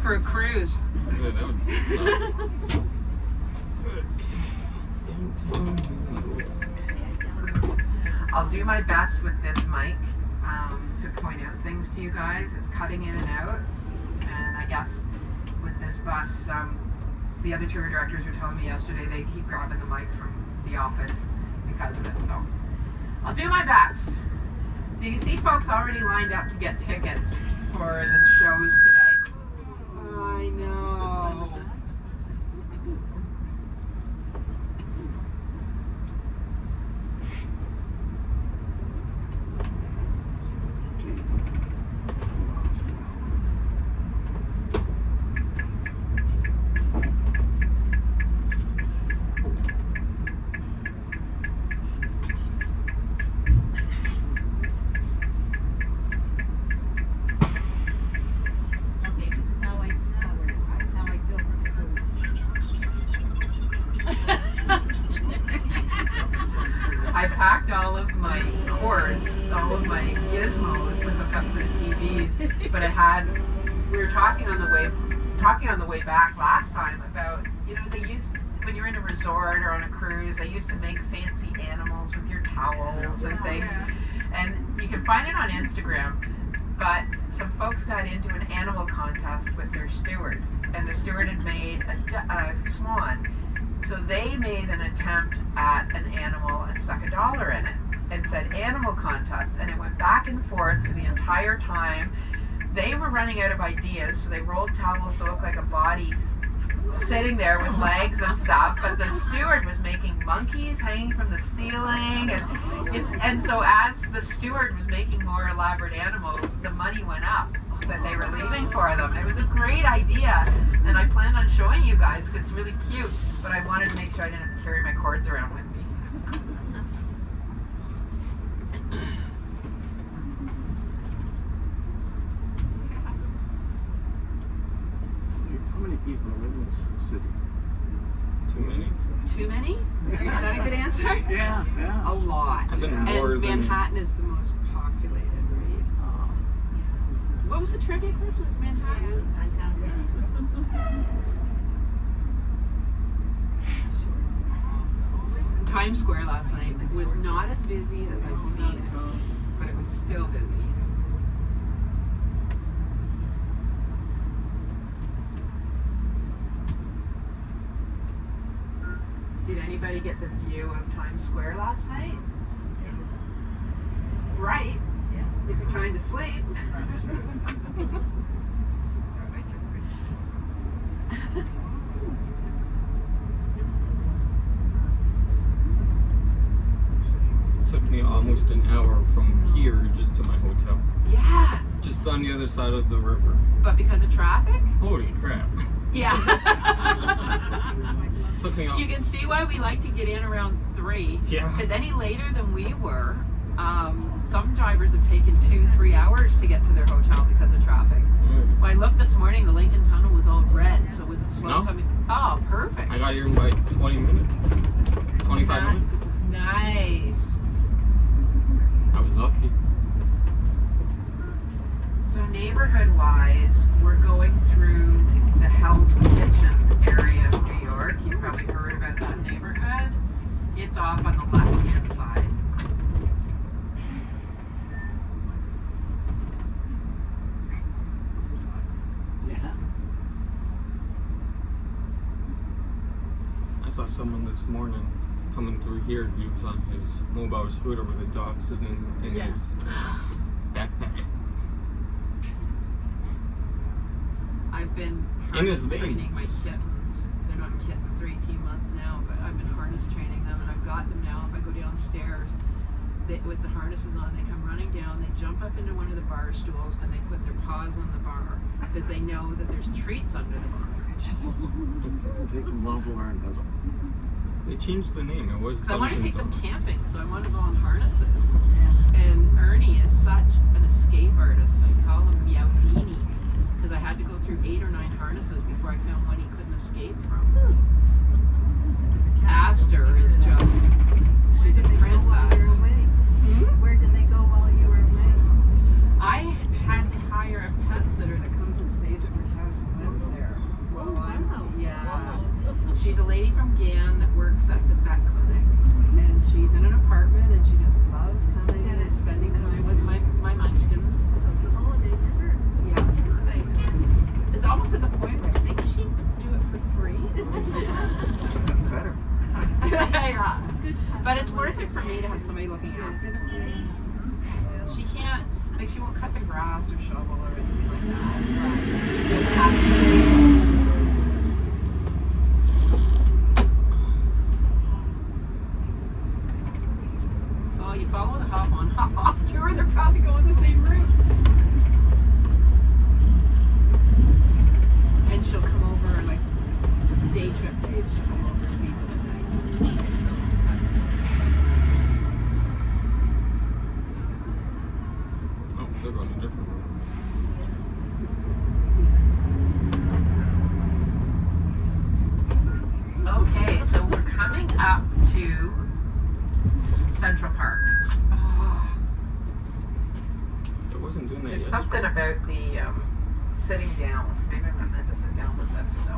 for a cruise. Yeah, that would suck. I'll do my best with this mic to point out things to you guys. It's cutting in and out, and I guess with this bus, the other tour directors were telling me yesterday they keep grabbing the mic from the office because of it. So I'll do my best. So you can see folks already lined up to get tickets for the shows today. I know. I packed all of my cords, all of my gizmos to hook up to the TVs, but we were talking on the way back last time about, they used, when you're in a resort or on a cruise, they used to make fancy animals with your towels and things, and you can find it on Instagram, but some folks got into an animal contest with their steward, and the steward had made a swan. So they made an attempt at an animal and stuck $1 in it and said animal contest, and it went back and forth for the entire time. They were running out of ideas, so they rolled towels to look like a body sitting there with legs and stuff, but the steward was making monkeys hanging from the ceiling, and so as the steward was making more elaborate animals, the money went up that they were leaving for them. It was a great idea, and I planned on showing you guys because it's really cute, but I wanted to make sure I didn't have to carry my cords around with me. How many people live in this city? Too many? Too many? Is that a good answer? Yeah. A lot. I think more And than... Manhattan is the most populated, right? What was the trivia quiz? Was Manhattan? Times Square last night was not as busy as I've seen it, but it was still busy. Did anybody get the view of Times Square last night? Right. If you're trying to sleep. It took me almost an hour from here just to my hotel. Yeah. Just on the other side of the river. But because of traffic? Holy crap. Yeah. Took me You can see why we like to get in around 3. Yeah. Because any later than we were, some drivers have taken 2-3 hours to get to their hotel because of traffic. Mm. When I looked this morning, the Lincoln Tunnel was all red, so was it slow No. coming? Oh, perfect. I got here in like 20 minutes. 25 minutes. Nice. I was lucky. So neighborhood-wise, we're going through the Hell's Kitchen area of New York. You've probably heard about that neighborhood. It's off on the left-hand side. Yeah. I saw someone this morning coming through here. He was on his mobile scooter with a dog sitting in his backpack. I've been In his harness lane. training my kittens. They're not kittens, they're 18 months now, but I've been harness training them, and I've got them now. If I go downstairs, with the harnesses on, they come running down, they jump up into one of the bar stools, and they put their paws on the bar because they know that there's treats under the bar. Doesn't take them long to learn, does it? They changed the name. It was I want to Dungeon take them Dogs. camping, so I want to go on harnesses. And Ernie is such an escape artist. I call him Meowdini because I had to go through 8 or 9 harnesses before I found one he couldn't escape from. Aster is just, she's a princess. Where did they go while you were away? I had to hire a pet sitter that comes and stays at my house and lives she's a lady from Gan that works at the vet clinic, and she's in an apartment, and she just loves coming and spending time with my munchkins. So it's a holiday for her. Yeah. It's almost at the point where I think she'd do it for free. Better. Yeah. Good time. But it's worth it for me to have somebody looking after the place. She can't, like, she won't cut the grass or shovel or anything like that. But just have to. Oh, you follow the hop on, hop off tour, they're probably going the same route. And she'll come over, like, day trip days, she'll come over and feed them at night. So, Oh, they're going a different route. okay, so we're coming up to Central Park. It wasn't doing that There's yesterday. something about the sitting down. Maybe I'm not meant to sit down with this. So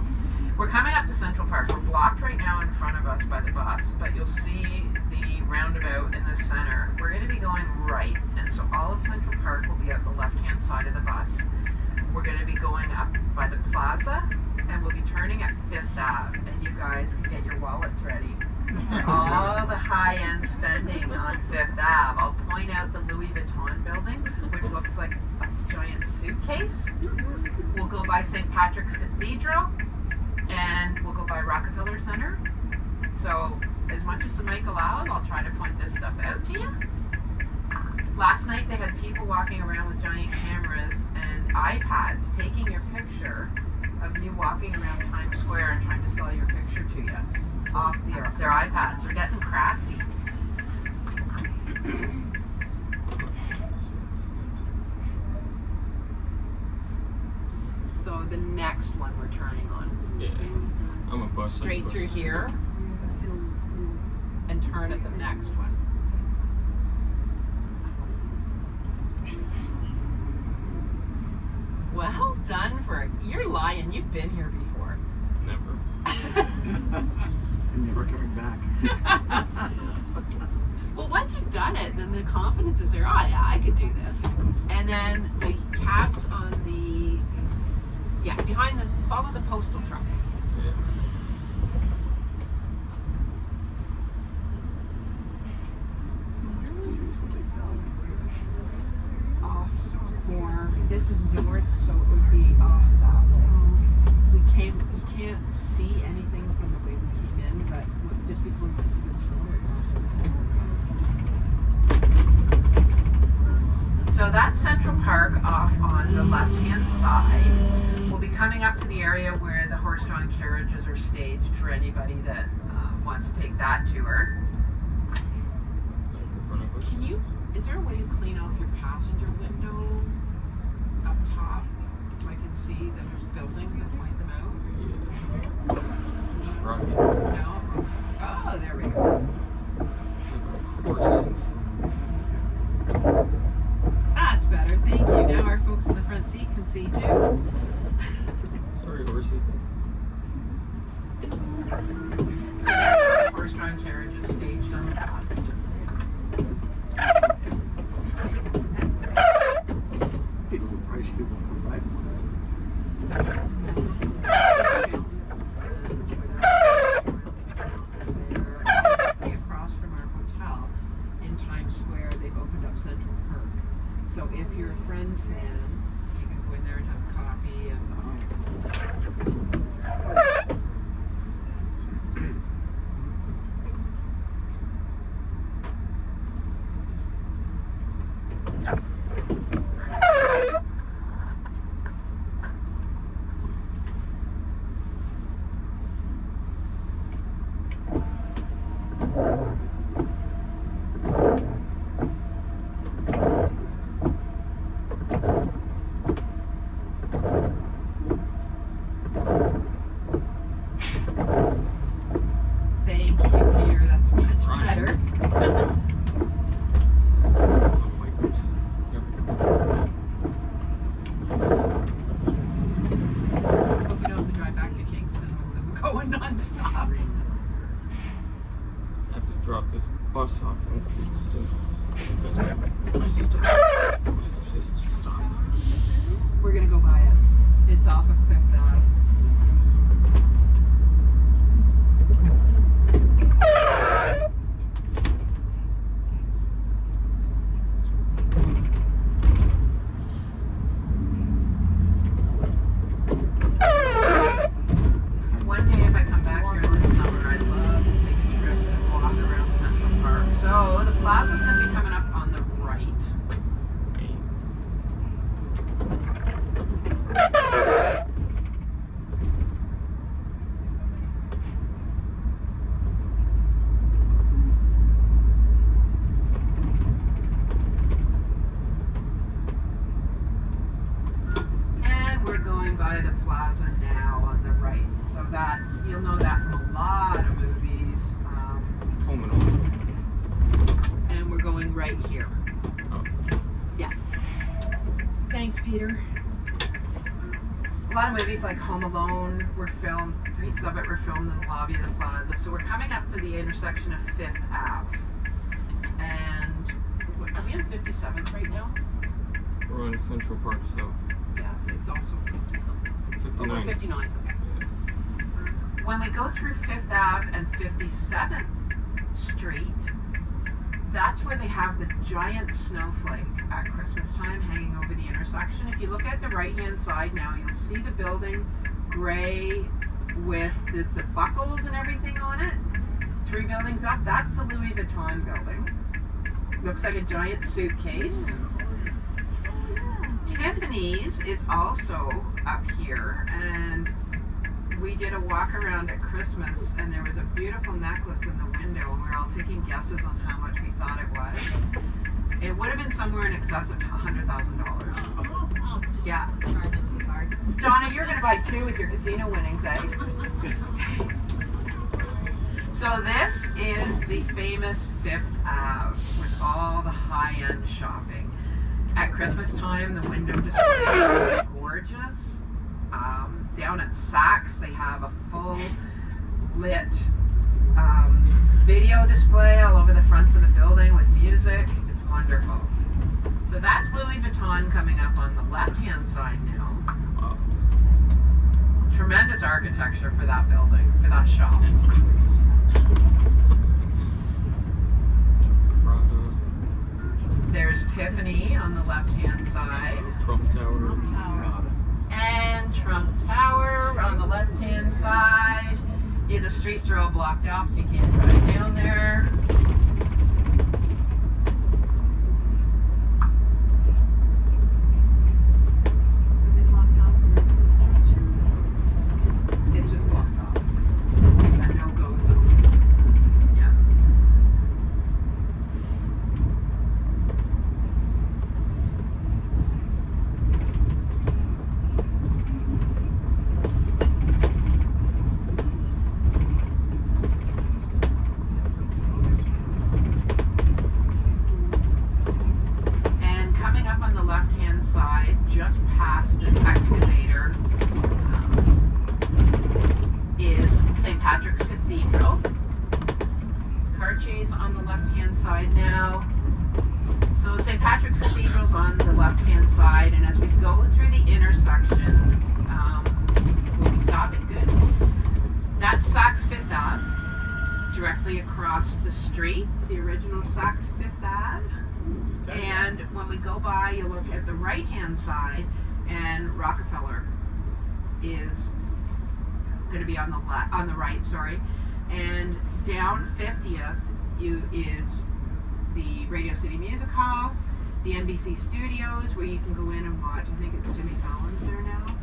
we're coming up to Central Park. We're blocked right now in front of us by the bus, but you'll see the roundabout in the center. We're going to be going right, and so all of Central Park will be at the left-hand side of the bus. We're going to be going up by the plaza, and we'll be turning at Fifth Ave, and you guys can get your wallets ready. All the high-end spending on Fifth Ave. I'll point out the Louis Vuitton building, which looks like a giant suitcase. We'll go by St. Patrick's Cathedral, and we'll go by Rockefeller Center. So, as much as the mic allows, I'll try to point this stuff out to you. Last night they had people walking around with giant cameras and iPads taking your picture of you walking around Times Square and trying to sell your picture to you off their iPads. They're getting crafty. So the next one we're turning on. Yeah. I'm a bus. Straight bus. through here and turn at the next one. Well done you're lying, you've been here before. Never. And never coming back. Well, once you've done it, then the confidence is there. Oh yeah, I could do this. And then the cabs on follow the postal truck. Yeah. Off more. This is north, so it would be off that way. You can't see anything from the way we came in, but just before we get to the tunnel, it's off. So that's Central Park off on the left-hand side. We'll be coming up to the area where the horse-drawn carriages are staged for anybody that wants to take that tour. In front of us. Is there a way to clean off your passenger window up top so I can see that there's buildings and point them out? Yeah. Right. No? Oh, there we go. Horse. That's better, thank you. Now our folks in the front seat can see too. Sorry, horsey. So there's where the horse-drawn carriage is staged on the left. People will price they will provide for Across from our hotel in Times Square, they've opened up Central Park. So if you're a Friends fan, you can go in there and have coffee and thank you, Peter. That's much better. Wipers. There we go. Hope we don't have to drive back to Kingston with them going nonstop. drop this bus off in Kingston. That's my stop. This place to stop. We're gonna go by it. It's off of 5th Ave. One day if I come back here this summer, I'd love to take a trip and walk around Central Park. So the plaza's gonna be coming up on the right. And we're going by the plaza now on the right. So that's, you'll know that from a lot of movies. Home and Home. And we're going right here. Oh. Yeah. Thanks, Peter. A lot of movies like Home Alone were filmed, pieces of it were filmed in the lobby of the plaza. So we're coming up to the intersection of 5th Ave. And are we on 57th right now? We're on Central Park South. Yeah, it's also 50 something. 59. Oh, 59. Okay. When we go through 5th Ave and 57th Street, that's where they have the giant snowflake at Christmas time hanging over the intersection. If you look at the right-hand side now, you'll see the building gray with the buckles and everything on it. 3 buildings up, that's the Louis Vuitton building. Looks like a giant suitcase. Tiffany's is also up here, and we did a walk around at Christmas, and there was a beautiful necklace in the window, and we were all taking guesses on how much we thought it was. It would have been somewhere in excess of $100,000. Yeah. Donna, you're going to buy 2 with your casino winnings, eh? So this is the famous 5th Ave with all the high-end shopping. At Christmas time, the window display is really gorgeous. Down at Saks, they have a full lit video display all over the fronts of the building with music. It's wonderful. So that's Louis Vuitton coming up on the left-hand side now. Wow. Tremendous architecture for that building, for that shop. It's crazy. Prada, There's Tiffany on the left-hand side. Trump Tower. And Trump Tower on the left-hand side. Yeah, the streets are all blocked off, so you can't drive down there. Are they blocked off for construction? It's just blocked off. A no-go zone. Yeah. And coming up on the left-hand side, just past this excavator, is St. Patrick's Cathedral. Cartier's on the left-hand side now. So St. Patrick's Cathedral's on the left-hand side, and as we go through the intersection, we'll be stopping good. That's Saks 5th Ave, directly across the street, the original Saks 5th Ave. And when we go by, you look at the right-hand side, and Rockefeller is going to be on the right, sorry. And down 50th is the Radio City Music Hall, the NBC Studios, where you can go in and watch. I think it's Jimmy Fallon's there now.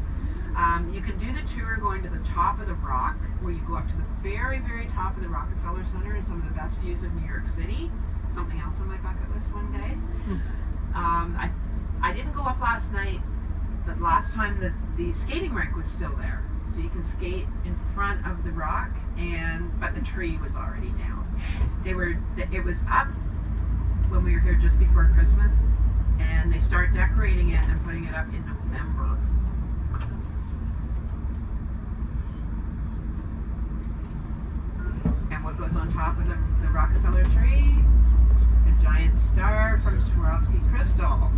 You can do the tour going to the top of the rock, where you go up to the very, very top of the Rockefeller Center and some of the best views of New York City. Something else on my bucket list one day. I didn't go up last night, but last time the skating rink was still there. So you can skate in front of the rock, but the tree was already down. It was up when we were here just before Christmas, and they start decorating it and putting it up in November. And what goes on on top of the Rockefeller tree. A giant star from Swarovski crystal.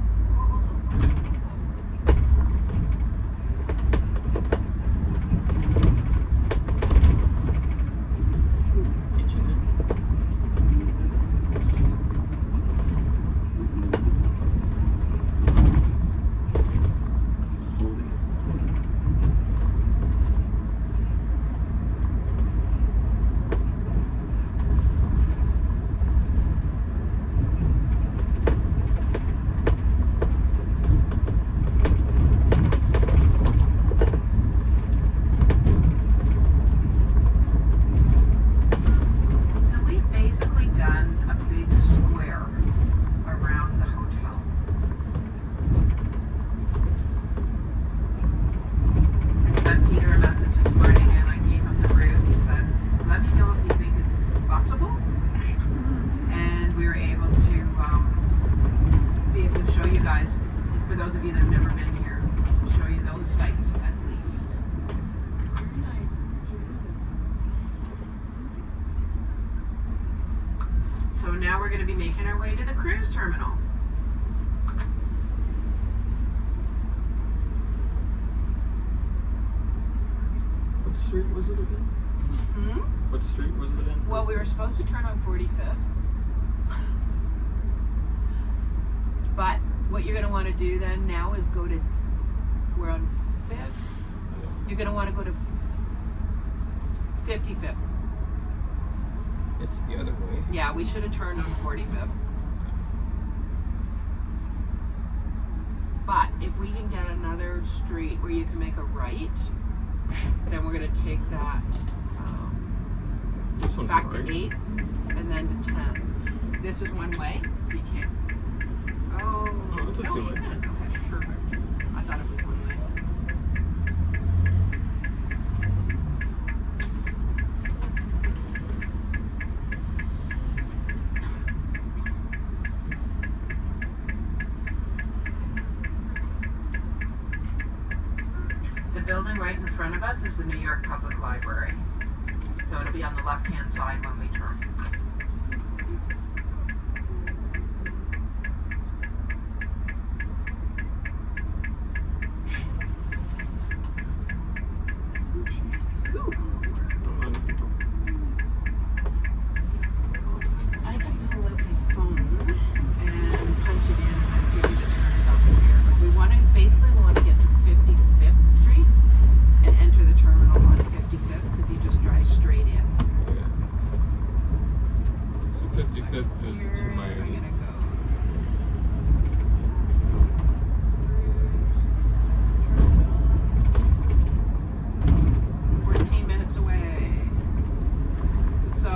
So now we're going to be making our way to the cruise terminal. What street was it again? Hmm? What street was it in? Well, we were supposed to turn on 45th. But what you're going to want to do then now is go to, we're on 5th. You're going to want to go to 55th. It's the other way. Yeah, we should have turned on 45th. But if we can get another street where you can make a right, then we're going to take that This one's back to right. 8 and then to 10. This is one way, so you can't. Oh, it's a no, two-way. you can. Okay, perfect. I thought it was one way. The building right in front of us is the New York Public Library. So it'll be on the left-hand side when we turn. I can pull out my phone and punch it in and give you the turns off here. But we want to get to 55th Street and enter the terminal on 55th because you just drive straight in. Yeah. So 55th is to my. We're gonna go. 14 minutes away. So,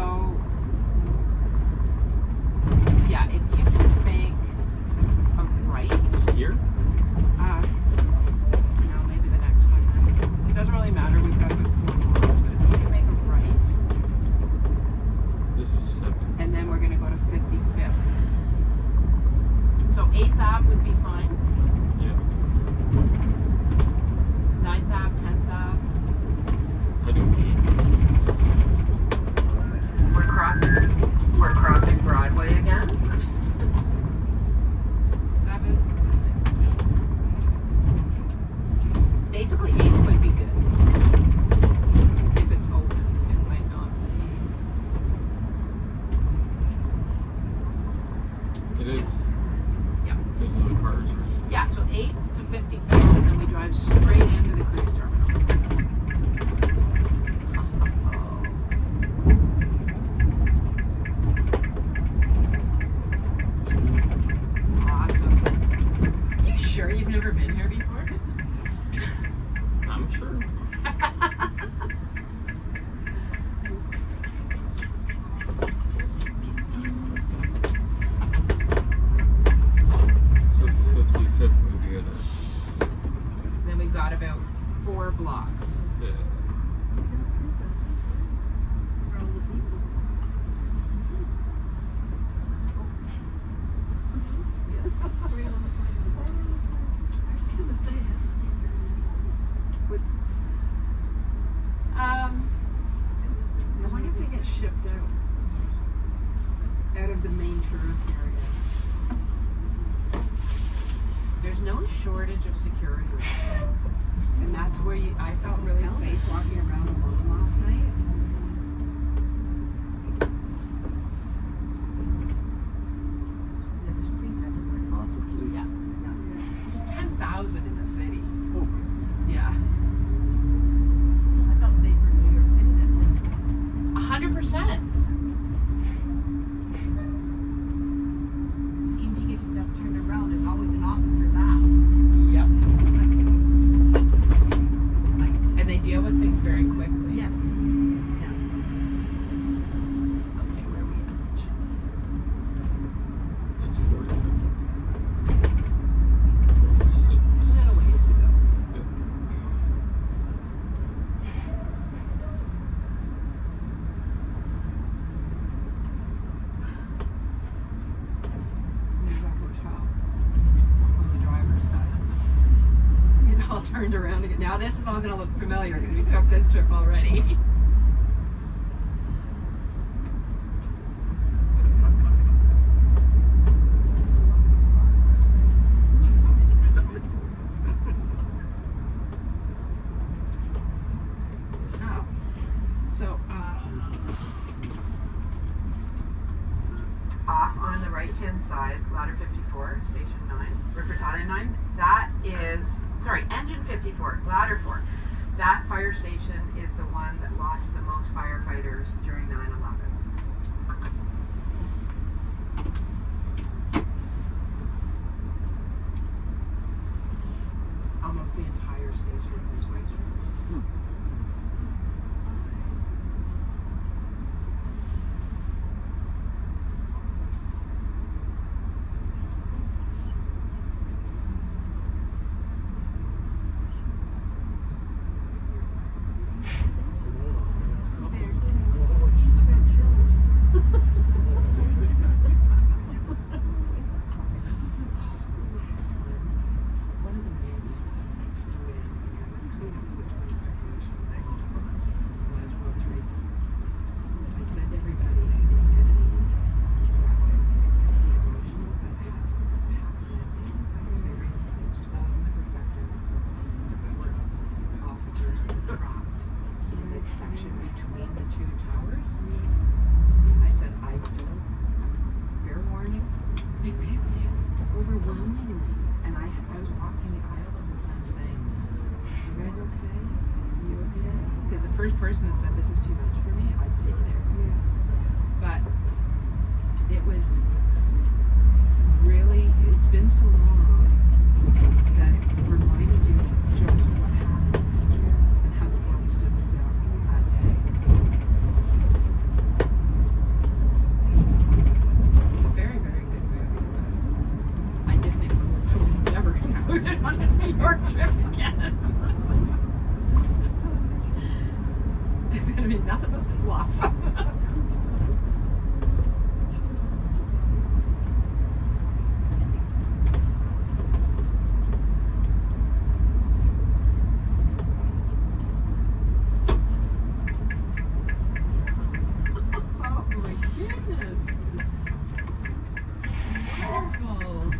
yeah, if you can make a right, Here? no, maybe the next one. It doesn't really matter. We've got about 4 blocks, but if you can make a right, This is 7. and then we're gonna go to 55th. So 8th Ave would be fine. Yeah. 9th Ave, 10th Ave. I do 8. We're crossing Broadway again. 7th. Basically 8th would be good. If it's open. It might not be. It is. Yeah. Those little cars. Yeah, so 8th to 55th, and then we drive straight into the cruise terminal. Awesome. You sure you've never been here before? I'm sure. So 55th would be it. Then we've got about 4 blocks. Yeah. For all the people. Yeah. Were you on the plane? I was gonna say, I haven't seen very many. But I wonder if they get shipped out. the main tourist area. There's no shortage of security. And that's where I felt really safe walking around alone last night. There's police everywhere. Lots of police. Yeah. There's 10,000 in the city. Oh, Yeah. I felt safer in New York City than 100%. even if you get yourself turned around, there's always an officer last. Yep. Nice. And they deal with things very quickly. Yes. Okay, where are we at? That's 45. 46. We got a ways to go. Yep. There's our hotel on the driver's side. It all turned around again. Now this is all going to look familiar because we took this trip already. Oh. So, off on the right-hand side, ladder 54, station 9, or battalion 9, that is, sorry, engine 54, ladder 4. That fire station is the one that lost the most firefighters during 9/11. Almost the entire station was switched. One of the names that's flew in because it's coming up to the 25 years from the was World Trade Center. I said to everybody, it's going to be graphic, it's going to be emotional, but it has it's a happy ending. It was told from the perspective of where officers that were dropped in that section between the two towers. I said, fair warning, they picked it overwhelmingly. And I was walking the aisle the whole time saying, you guys okay? You okay? Because the first person that said this is too much for me, I'd take it there. But it was really, it's been so long that it reminded you just what happened and how the world stood still that day. It's a very, very good movie. I didn't include, I would never include it on a New York trip again. It's gonna be nothing but fluff. Oh my goodness. Wonderful.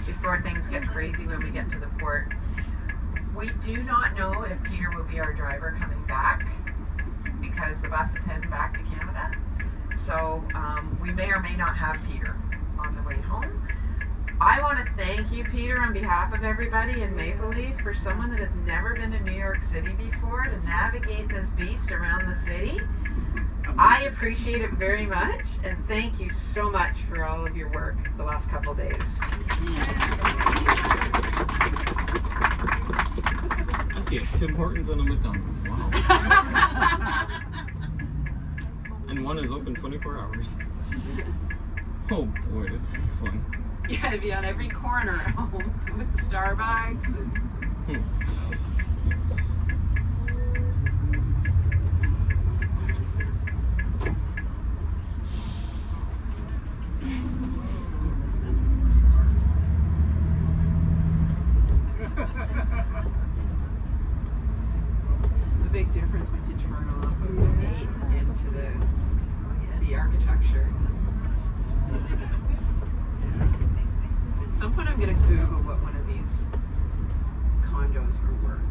Before things get crazy when we get to the port, we do not know if Peter will be our driver coming back because the bus is heading back to Canada. So we may or may not have Peter on the way home. I want to thank you, Peter, on behalf of everybody in Maple Leaf, for someone that has never been to New York City before to navigate this beast around the city. I appreciate it very much, and thank you so much for all of your work the last couple days. I see a Tim Hortons and a McDonald's. Wow. And one is open 24 hours. Oh boy, this will be fun. Yeah, to be on every corner at home with the Starbucks. And I'm gonna Google what one of these condos are worth.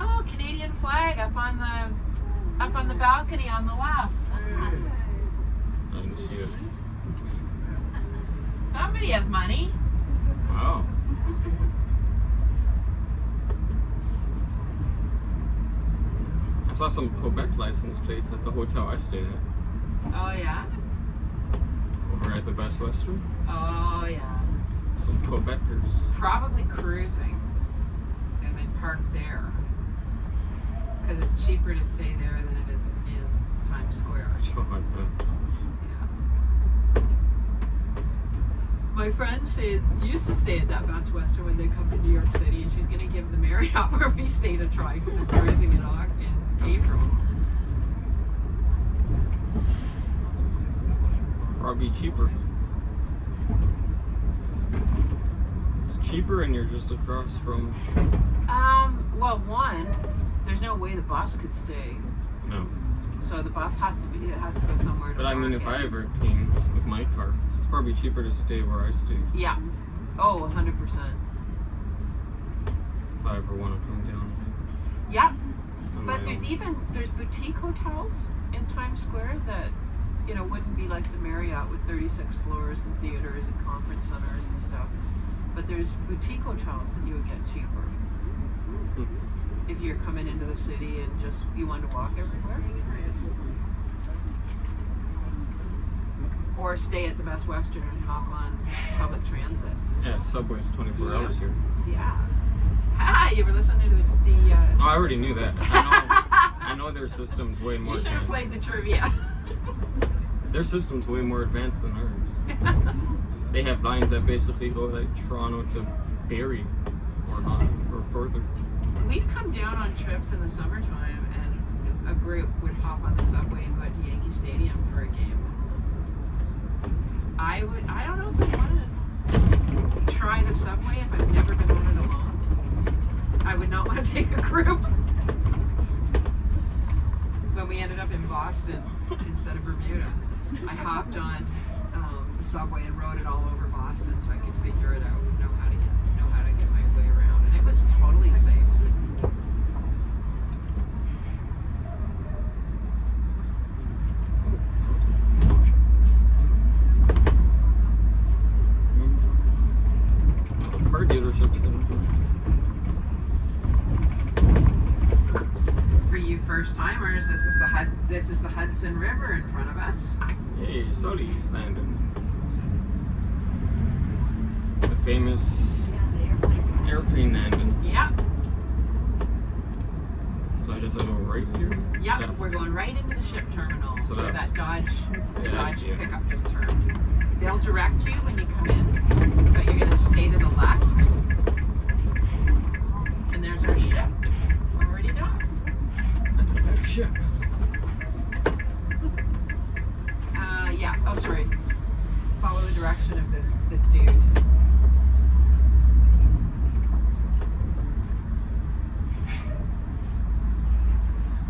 Oh, Canadian flag up on the balcony on the left. I didn't see it. Somebody has money. Wow. I saw some Quebec license plates at the hotel I stayed at. Oh yeah. Over at the Best Western. Oh yeah. Some Quebecers. Probably cruising, and then park there. Because it's cheaper to stay there than it is in Times Square. Sure, I bet. Yeah. My friend used to stay at that Best Western when they come to New York City, and she's going to give the Marriott where we stayed a try because it's cruising in April. Probably cheaper. It's cheaper and you're just across from... Well, one, there's no way the bus could stay. No. So the bus has to go somewhere to But I mean, if park I it. ever came with my car, it's probably cheaper to stay where I stay. Yeah. Oh, 100%. If I ever want to come down. Yeah. on But my own. there's boutique hotels in Times Square that, wouldn't be like the Marriott with 36 floors and theaters and conference centers and stuff. But there's boutique hotels that you would get cheaper if you're coming into the city and just you want to walk everywhere. Or stay at the Best Western and hop on public transit. Yeah, Subway's 24 Yeah. hours here. Yeah. Ha! You were listening to the Oh, I already knew that. I know their system's way more you should have advanced. played the trivia. Their system's way more advanced than ours. They have lines that basically go like Toronto to Barrie or not, or further. We've come down on trips in the summertime, and a group would hop on the subway and go out to Yankee Stadium for a game. I don't know if I want to try the subway if I've never been on it alone. I would not want to take a group. But we ended up in Boston instead of Bermuda. I hopped on the subway and rode it all over Boston so I could figure it out, know how to get my way around, and it was totally safe. Car dealerships didn't. For you first timers, this is the Hudson River in front of us. Hey, Sully's landing. The famous airplane landing. Yeah, So does it go right here? yeah, we're going right into the ship terminal So where that- that Dodge Yeah, I see it. pickup just turned. They'll direct you when you come in, but you're going to stay to the left. And there's our ship already docked. That's a big ship. Yeah. Oh, sorry. Follow the direction of this dude.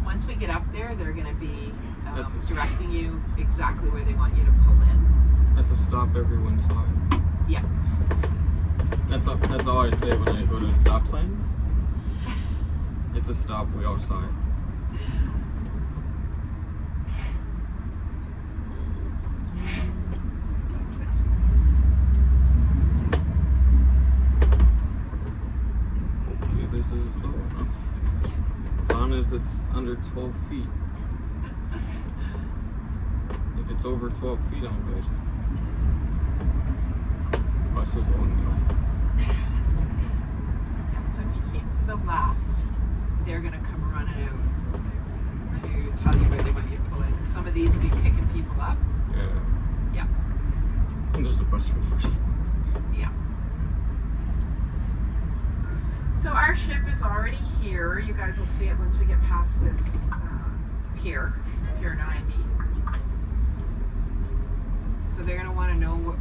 Once we get up there, they're going to be That's a- directing you exactly where they want you to pull in. That's a stop everyone saw. Yeah. That's all I say when I go to stop signs. It's a stop, we all saw it. Hopefully this is low enough. As long as it's under 12 feet. If it's over 12 feet, I'm good. Buses won't know. So if you keep to the left, they're going to come running out to tell you where they want you to pull in. 'Cause some of these will be picking people up. Yeah. Yeah. And there's a bus reverse. Yeah. So our ship is already here. You guys will see it once we get past this pier 90. So they're gonna want to know where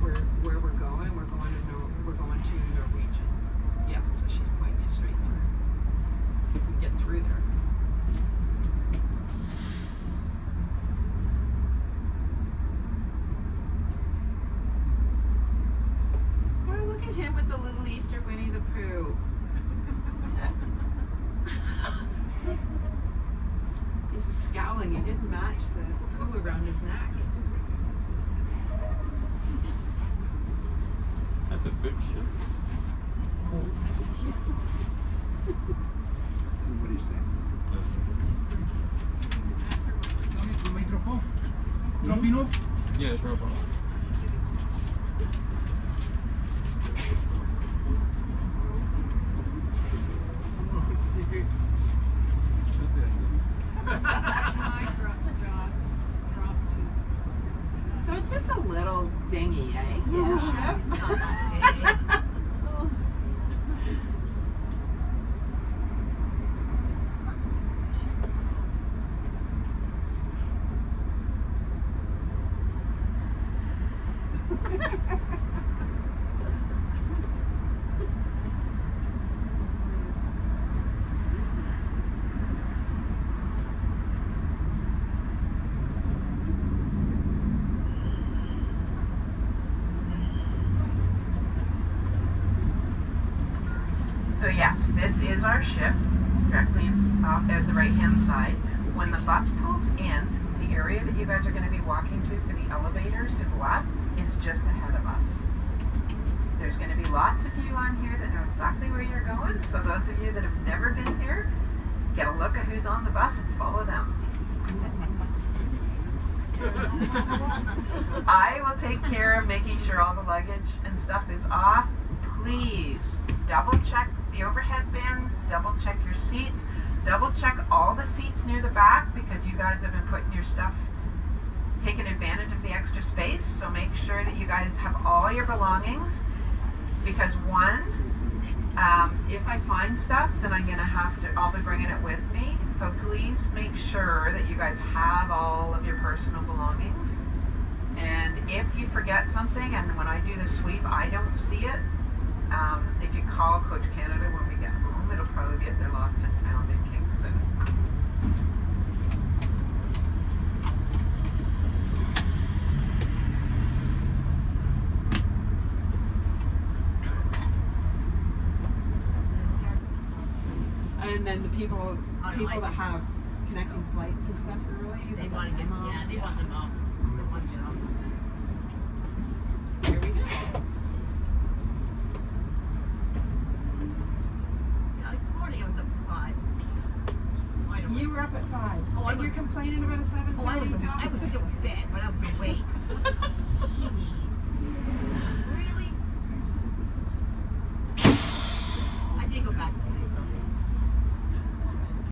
we're going. We're going to Norwegian. Yeah. So she's pointing you straight through. We can get through there. smiling. You didn't match the poo around his neck. That's a big ship. What do you say? May drop off. Dropping off. Yeah, drop off. So it's just a little dinghy, eh? Yeah. Ship. So yes, this is our ship, directly at the right-hand side. When the bus pulls in, the area that you guys are going to be walking to for the elevators to go up is just ahead of us. There's going to be lots of you on here that know exactly where you're going, so those of you that have never been here, get a look at who's on the bus and follow them. I will take care of making sure all the luggage and stuff is off. Please double check the overhead bins, double check your seats, double check all the seats near the back because you guys have been putting your stuff, taking advantage of the extra space. So make sure that you guys have all your belongings because one, if I find stuff, then I'll be bringing it with me. So please make sure that you guys have all of your personal belongings. And if you forget something and when I do the sweep, I don't see it, if you call Coach Canada when we get home, it'll probably be at their lost and found in Kingston. And then the people that have connecting flights and stuff early, They want to get, them off. yeah, they want them off. They want to get off. Here we go. This morning I was up at 5. Wide awake. You were up at 5. Oh, I and you're was- complaining about a 7:30 I was still in bed, but I was awake. Jeez.